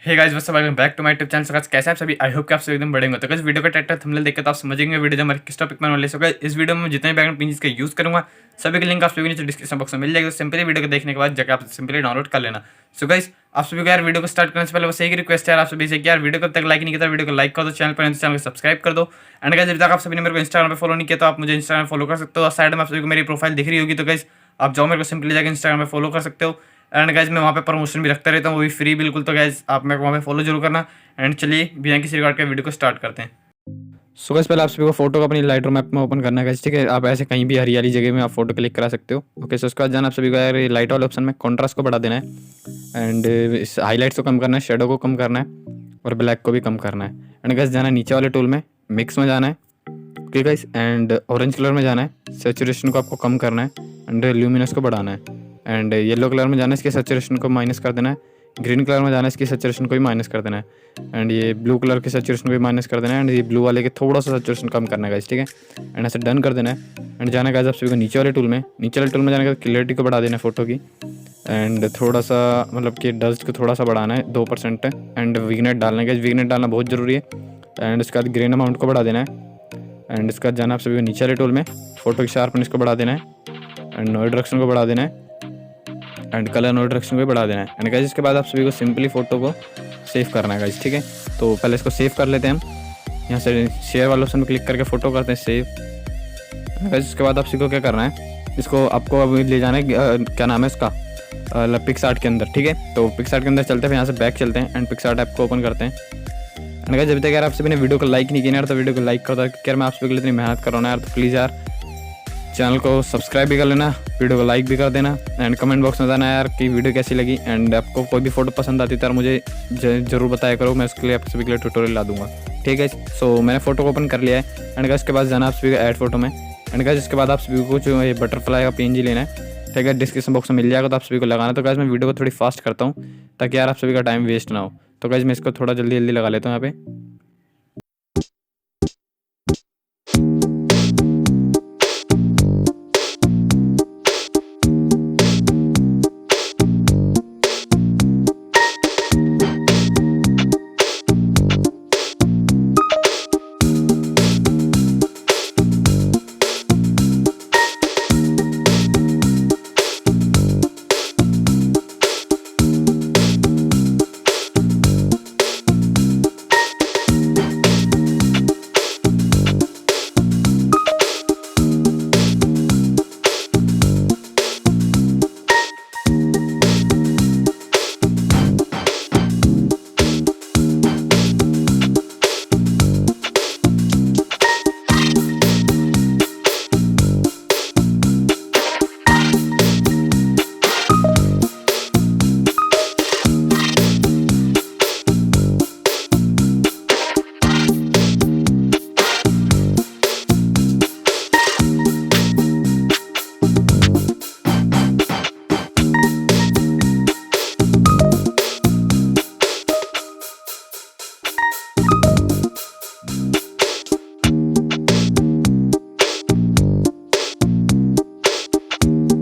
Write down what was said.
Hey guys what's up, welcome back to my YouTube channel. कैसे हैं आप सभी? आई होप कि आप सभी एकदम बढ़ेंगे। तो गाइस वीडियो का टाइटल थंबनेल देख के तो आप समझेंगे वीडियो जो हमारे किस टॉपिक में होने वाली है। इस वीडियो में जितने बैकग्राउंड पिक्स का यूज करूंगा सभी के लिंक आप सभी नीचे डिस्क्रिप्शन बॉक्स में मिल जाएगा। तो सिंपली वीडियो को देखने के बाद जाकर आप सिंपली डाउनलोड कर लेना। सो गाइस आप सभी को यार वीडियो को स्टार्ट करने से पहले बस एक रिक्वेस्ट है आप सभी से कि यार वीडियो को अब तक लाइक नहीं किया वीडियो को लाइक कर दो, चैनल पर चैनल को सब्सक्राइब कर दो। एंड गाइस अभी तक आप सभी ने मेरे को इंस्टाग्राम पे फॉलो नहीं किया तो आप मुझे इंस्टाग्राम फॉलो कर सकते हो। साइड में आप सभी को मेरी प्रोफाइल दिख रही होगी, तो गाइस आप जाओ मेरे को सिंपली जाकर इंस्टाग्राम पे फॉलो कर सकते हो। एंड गाइज मैं वहाँ पे प्रमोशन भी रखता रहता हूँ, वो भी फ्री बिल्कुल। तो गाइज आप मेरे को वहाँ पे फॉलो जरूर करना। एंड चलिए बिना किसी रिकॉर्ड के वीडियो को स्टार्ट करते हैं। सो गाइस पहले आप सभी को फोटो को अपनी लाइटरूम ऐप में ओपन करना है गाइस, ठीक है। आप ऐसे कहीं भी हरियाली जगह में आप फोटो क्लिक करा सकते हो। ओके, सो उसके बाद जाना आप सभी को यार लाइट वाले ऑप्शन में कॉन्ट्रास्ट को बढ़ा देना है एंड इस हाईलाइट्स को कम करना है, शेडो को कम करना है और ब्लैक को भी कम करना है। एंड गाइस जाना है नीचे वाले टूल में मिक्स में जाना है, okay guys. And orange colour में जाना है, सैचुरेशन को आपको कम करना है एंड ल्यूमिनस को बढ़ाना है। एंड येलो कलर में जाना है, इसके सैचुरेशन को माइनस कर देना है। ग्रीन कलर में जाना है, इसकी सैचुरेशन को भी माइनस कर देना है। एंड ये ब्लू कलर के सैचुरेशन को भी माइनस कर देना है। एंड ये ब्लू वाले के थोड़ा सा सैचुरेशन कम करना है गाइस, ठीक है। एंड ऐसे डन कर देना है। एंड जाना है गाइस आप सभी को नीचे वाले टूल में जाने के क्लियरिटी को बढ़ा देना है फोटो की। एंड थोड़ा सा मतलब कि डस्ट को थोड़ा सा बढ़ाना है 2%। एंड विगनेट डालना है गाइस, विगनेट डालना बहुत ज़रूरी है। एंड इसके बाद ग्रेन अमाउंट को बढ़ा देना है। एंड इसके बाद जाना आप सभी को नीचे वाले टूल में फोटो की शार्पनेस को बढ़ा देना है एंड नॉइज़ रिडक्शन को बढ़ा देना है एंड कलर नॉइज़ रिडक्शन को भी बढ़ा देना है। एंड गाइस इसके बाद आप सभी को सिंपली फोटो को सेव करना है गाइस, ठीक है। तो पहले इसको सेव कर लेते हैं हम। यहाँ से शेयर वाले ऑप्शन में क्लिक करके फोटो करते हैं सेव। गाइस इसके बाद आप सभी को क्या करना है, इसको आपको अभी ले जाना है क्या नाम है इसका, पिक्सआर्ट के अंदर, ठीक है। तो पिक्सआर्ट के अंदर चलते हैं, यहाँ से बैक चलते हैं एंड पिक्सआर्ट ऐप को ओपन करते हैं। एंड गाइस जब तक यार आप सभी ने वीडियो को लाइक नहीं किया यार तो वीडियो को लाइक कर दो, क्योंकि यार मैं आप सभी के लिए इतनी मेहनत कर रहा हूँ यार। तो प्लीज़ यार चैनल को सब्सक्राइब भी कर लेना, वीडियो को लाइक भी कर देना एंड कमेंट बॉक्स में बताना यार कि वीडियो कैसी लगी। एंड आपको कोई भी फोटो पसंद आती है तो यार मुझे जरूर बताया करो, मैं उसके लिए आप सभी के लिए ट्यूटोरियल ला दूंगा, ठीक है। सो मैंने फोटो को ओपन कर लिया है। एंड गाइस इसके बाद जाना आप सभी को ऐड फोटो में। एंड गाइस इसके बाद आप सभी को जो ये बटरफ्लाई का PNG लेना है, ठीक है। डिस्क्रिप्शन बॉक्स में मिल जाएगा तो आप सभी को लगाना। तो गाइस मैं वीडियो को थोड़ी फास्ट करता हूँ ताकि यार आप सभी का टाइम वेस्ट ना हो। तो गाइस मैं इसको थोड़ा जल्दी लगा लेता हूँ यहाँ पे।